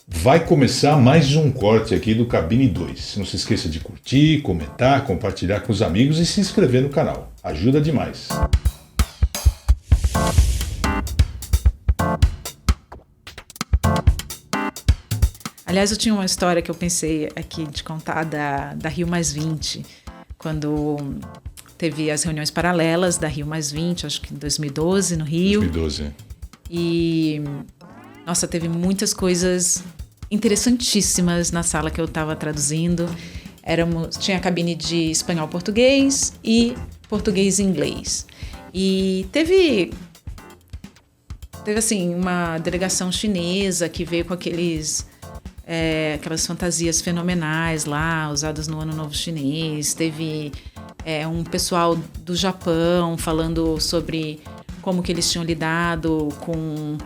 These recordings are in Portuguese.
Vai começar mais um corte aqui do Cabine 2. Não se esqueça de curtir, comentar, compartilhar com os amigos e se inscrever no canal. Ajuda demais. Aliás, eu tinha uma história que eu pensei aqui de contar da Rio+20, quando teve as reuniões paralelas da Rio+20, acho que em 2012, no Rio. 2012. E, nossa, teve muitas coisas interessantíssimas na sala que eu estava traduzindo. Tinha a cabine de espanhol-português e português-inglês. E teve assim, uma delegação chinesa que veio com aquelas fantasias fenomenais lá, usadas no Ano Novo Chinês. Teve um pessoal do Japão falando sobre como que eles tinham lidado com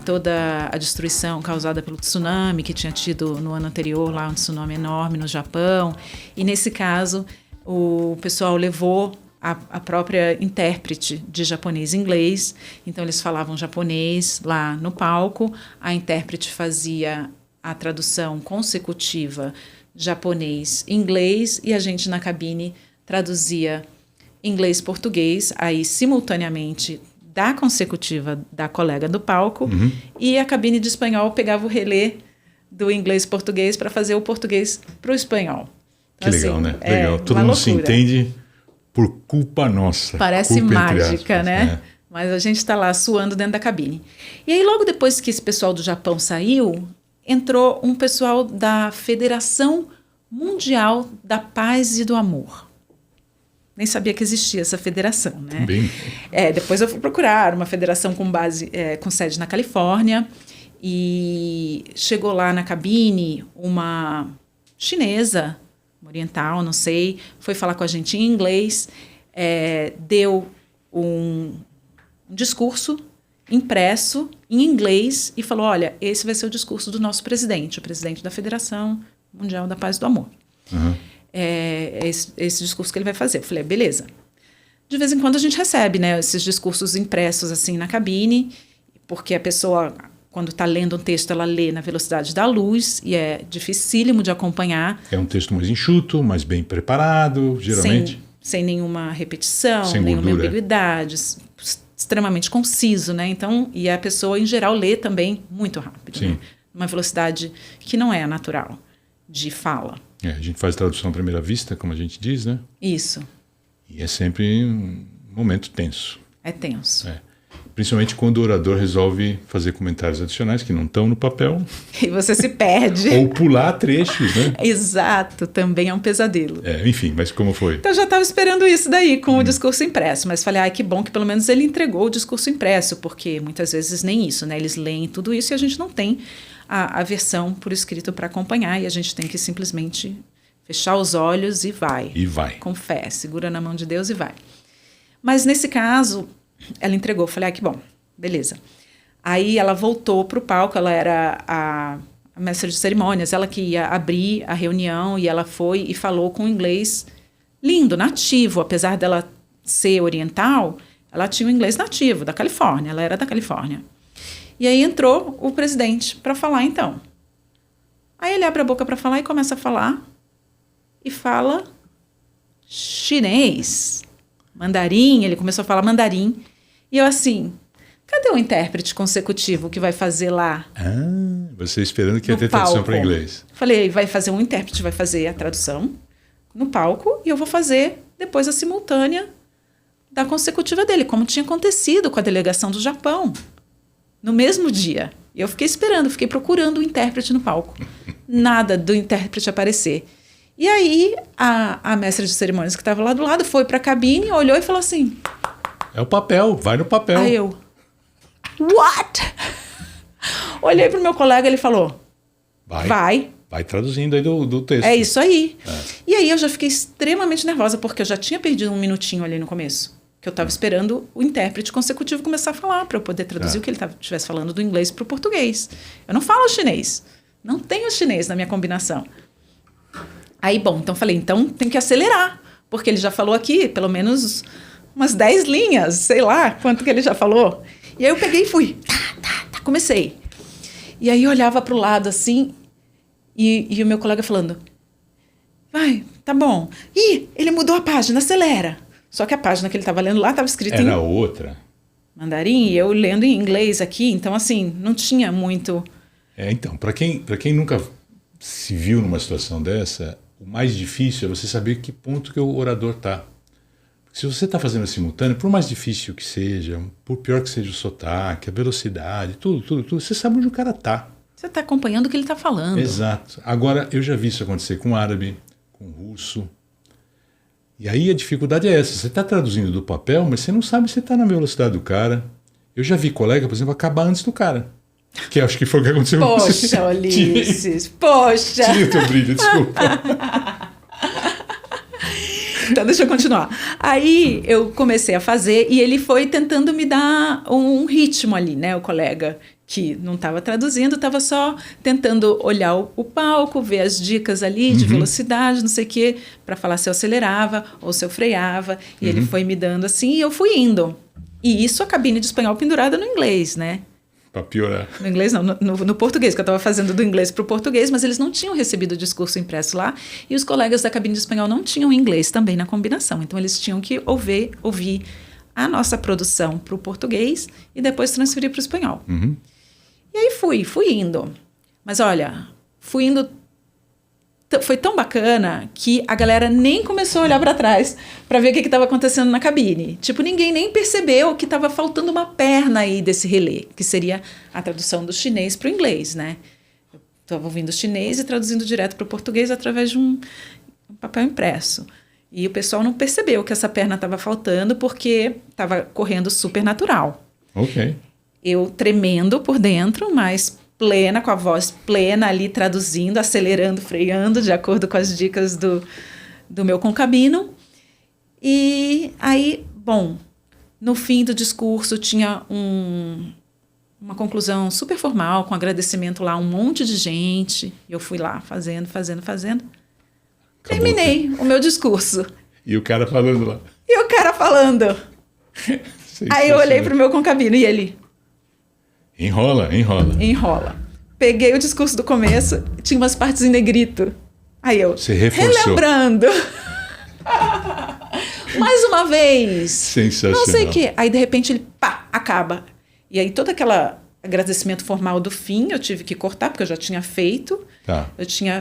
toda a destruição causada pelo tsunami que tinha tido no ano anterior, lá um tsunami enorme no Japão. E nesse caso, o pessoal levou a própria intérprete de japonês e inglês. Então eles falavam japonês lá no palco, a intérprete fazia a tradução consecutiva japonês-inglês e a gente na cabine traduzia inglês-português, aí simultaneamente da consecutiva da colega do palco, e a cabine de espanhol pegava o relé do inglês-português para fazer o português para o espanhol. Então, que legal, assim, né? Legal. Todo mundo se entende por culpa nossa. Parece culpa mágica, né? Mas a gente está lá suando dentro da cabine. E aí logo depois que esse pessoal do Japão saiu, entrou um pessoal da Federação Mundial da Paz e do Amor. Nem sabia que existia essa federação, né? Bem... depois eu fui procurar uma federação com sede na Califórnia, e chegou lá na cabine uma chinesa, oriental, não sei, foi falar com a gente em inglês, deu um discurso impresso em inglês e falou: olha, esse vai ser o discurso do nosso presidente, o presidente da Federação Mundial da Paz e do Amor. Esse discurso que ele vai fazer. Eu falei: beleza. De vez em quando a gente recebe, né, esses discursos impressos assim na cabine, porque a pessoa, quando está lendo um texto, ela lê na velocidade da luz e é dificílimo de acompanhar. É um texto mais enxuto, mais bem preparado, geralmente. Sem nenhuma repetição, sem nenhuma gordura. Ambiguidade, extremamente conciso, né? Então, e a pessoa, em geral, lê também muito rápido. Sim. Né? Uma velocidade que não é natural de fala. A gente faz tradução à primeira vista, como a gente diz, né? Isso. E é sempre um momento tenso. É tenso. Principalmente quando o orador resolve fazer comentários adicionais que não estão no papel. E você se perde. Ou pular trechos, né? Exato, também é um pesadelo. Enfim, mas como foi? Então eu já estava esperando isso daí com o discurso impresso, mas falei: que bom que pelo menos ele entregou o discurso impresso, porque muitas vezes nem isso, né? Eles leem tudo isso e a gente não tem a versão por escrito para acompanhar, e a gente tem que simplesmente fechar os olhos e vai. E vai. Com fé, segura na mão de Deus e vai. Mas nesse caso, ela entregou. Falei: que bom, beleza. Aí ela voltou para o palco, ela era a mestra de cerimônias, ela que ia abrir a reunião, e ela foi e falou com inglês lindo, nativo. Apesar dela ser oriental, ela tinha o inglês nativo, da Califórnia, ela era da Califórnia. E aí entrou o presidente para falar, então. Aí ele abre a boca para falar e começa a falar, e fala chinês, mandarim, ele começou a falar mandarim, e eu assim: cadê o intérprete consecutivo que vai fazer lá? Você esperando que ia ter tradução para inglês. Falei: vai fazer um intérprete, vai fazer a tradução no palco, e eu vou fazer depois a simultânea da consecutiva dele, como tinha acontecido com a delegação do Japão, no mesmo dia. Eu fiquei esperando, fiquei procurando o intérprete no palco. Nada do intérprete aparecer. E aí, a mestra de cerimônias que estava lá do lado foi para a cabine, olhou e falou assim: é o papel, vai no papel. Aí eu: what? Olhei pro meu colega, ele falou: vai. Vai traduzindo aí do texto. É isso aí. E aí eu já fiquei extremamente nervosa, porque eu já tinha perdido um minutinho ali no começo, que eu estava esperando o intérprete consecutivo começar a falar, para eu poder traduzir o que ele estivesse falando do inglês para o português. Eu não falo chinês. Não tenho chinês na minha combinação. Aí, bom, então falei: então tem que acelerar, porque ele já falou aqui pelo menos umas 10 linhas, sei lá quanto que ele já falou. E aí eu peguei e fui. Comecei. E aí eu olhava para o lado assim, e o meu colega falando, vai, tá bom. Ih, ele mudou a página, acelera. Só que a página que ele estava lendo lá estava escrita em Era outra. mandarim, e eu lendo em inglês aqui, então assim, não tinha muito... Então, para quem nunca se viu numa situação dessa, o mais difícil é você saber que ponto que o orador está. Se você está fazendo simultâneo, por mais difícil que seja, por pior que seja o sotaque, a velocidade, tudo, você sabe onde o cara está. Você está acompanhando o que ele está falando. Exato. Agora, eu já vi isso acontecer com árabe, com russo. E aí a dificuldade é essa. Você está traduzindo do papel, mas você não sabe se está na velocidade do cara. Eu já vi colega, por exemplo, acabar antes do cara. Que acho que foi o que aconteceu com você. Poxa, Ulisses, poxa. Tira o teu brilho, desculpa. Então, deixa eu continuar. Aí eu comecei a fazer e ele foi tentando me dar um ritmo ali, né? O colega que não estava traduzindo, estava só tentando olhar o palco, ver as dicas ali de velocidade, não sei o quê, para falar se eu acelerava ou se eu freava. E ele foi me dando assim e eu fui indo. E isso a cabine de espanhol pendurada no inglês, né? Para piorar. No inglês não, no português, que eu estava fazendo do inglês para o português, mas eles não tinham recebido o discurso impresso lá e os colegas da cabine de espanhol não tinham inglês também na combinação. Então, eles tinham que ouvir a nossa produção para o português e depois transferir para o espanhol. E aí fui indo. Mas olha, fui indo... Foi tão bacana que a galera nem começou a olhar para trás para ver o que estava acontecendo na cabine. Tipo, ninguém nem percebeu que estava faltando uma perna aí desse relé, que seria a tradução do chinês para o inglês, né? Eu estava ouvindo chinês e traduzindo direto para o português através de um papel impresso. E o pessoal não percebeu que essa perna estava faltando porque estava correndo super natural. Ok. Eu tremendo por dentro, mas... plena, com a voz plena ali, traduzindo, acelerando, freando, de acordo com as dicas do meu concabino. E aí, bom, no fim do discurso tinha uma conclusão super formal, com agradecimento lá, um monte de gente. Eu fui lá fazendo. Acabou. Terminei o meu discurso. E o cara falando lá. Aí eu olhei para o meu concabino e ele... Enrola. Peguei o discurso do começo, tinha umas partes em negrito. Aí eu, você reforçou. Relembrando. Mais uma vez. Sensacional. Não sei o quê. Aí, de repente, ele, pá, acaba. E aí, todo aquele agradecimento formal do fim, eu tive que cortar, porque eu já tinha feito. Tá.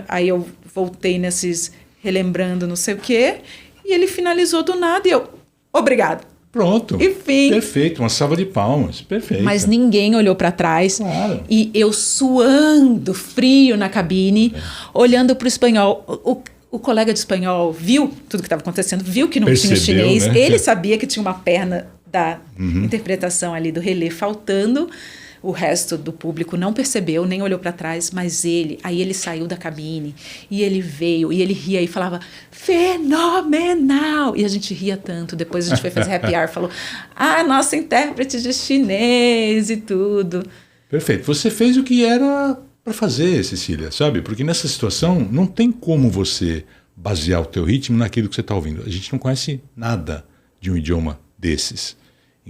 Aí eu voltei nesses relembrando não sei o quê. E ele finalizou do nada e eu, obrigado. Pronto. Enfim. Perfeito, uma salva de palmas. Perfeito. Mas ninguém olhou para trás. Claro. E eu suando, frio na cabine, olhando para o espanhol. O colega de espanhol viu tudo que estava acontecendo, viu que não tinha chinês. Né? Ele sabia que tinha uma perna da interpretação ali do relé faltando. O resto do público não percebeu, nem olhou para trás, mas aí ele saiu da cabine e ele veio e ele ria e falava fenomenal! E a gente ria tanto. Depois a gente foi fazer happy hour, falou nossa intérprete de chinês e tudo. Perfeito. Você fez o que era para fazer, Cecília, sabe? Porque nessa situação não tem como você basear o teu ritmo naquilo que você está ouvindo. A gente não conhece nada de um idioma desses.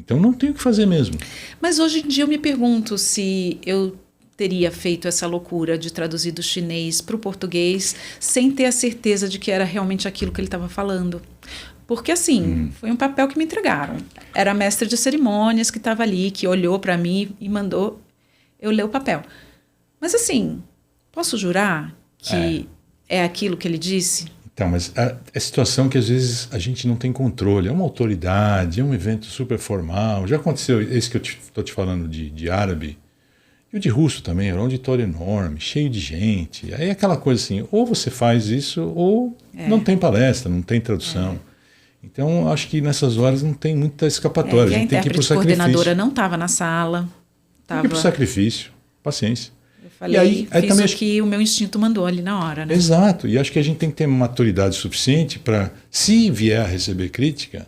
Então não tem o que fazer mesmo. Mas hoje em dia eu me pergunto se eu teria feito essa loucura de traduzir do chinês para o português sem ter a certeza de que era realmente aquilo que ele estava falando. Porque assim, foi um papel que me entregaram. Era a mestra de cerimônias que estava ali, que olhou para mim e mandou eu ler o papel. Mas assim, posso jurar que é aquilo que ele disse? Então, mas a situação que às vezes a gente não tem controle. É uma autoridade, é um evento super formal. Já aconteceu esse que eu estou te falando de árabe. E o de russo também, era um auditório enorme, cheio de gente. Aí é aquela coisa assim, ou você faz isso, ou não tem palestra, não tem tradução. Então, acho que nessas horas não tem muita escapatória. A gente tem que ir para o sacrifício. A coordenadora não estava na sala. Tem que ir para o sacrifício. Paciência. Eu falei, fiz também o que o meu instinto mandou ali na hora, né? Exato. E acho que a gente tem que ter maturidade suficiente para, se vier a receber crítica,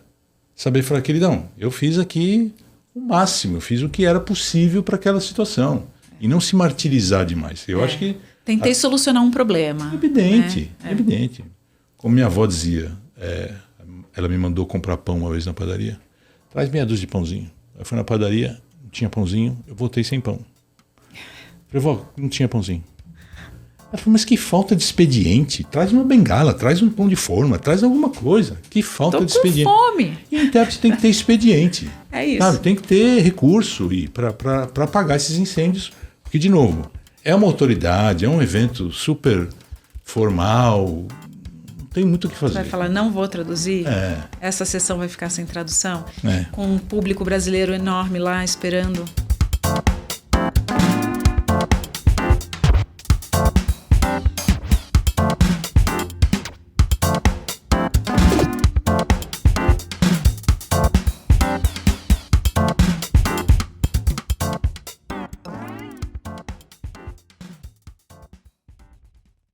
saber falar, queridão, eu fiz aqui o máximo, eu fiz o que era possível para aquela situação. E não se martirizar demais. Eu acho que... Tentei solucionar um problema. Evidente, evidente. Como minha avó dizia, ela me mandou comprar pão uma vez na padaria. Traz meia dúzia de pãozinho. Eu fui na padaria, não tinha pãozinho, eu voltei sem pão. Falei, vó, não tinha pãozinho. Ela falou, mas que falta de expediente. Traz uma bengala, traz um pão de forma, traz alguma coisa. Que falta Tô de expediente. com fome. E o intérprete tem que ter expediente. É isso. Sabe? Tem que ter recurso para apagar esses incêndios. Porque, de novo, é uma autoridade, é um evento super formal. Não tem muito o que fazer. Vai falar, não vou traduzir? É. Essa sessão vai ficar sem tradução? É. Com um público brasileiro enorme lá esperando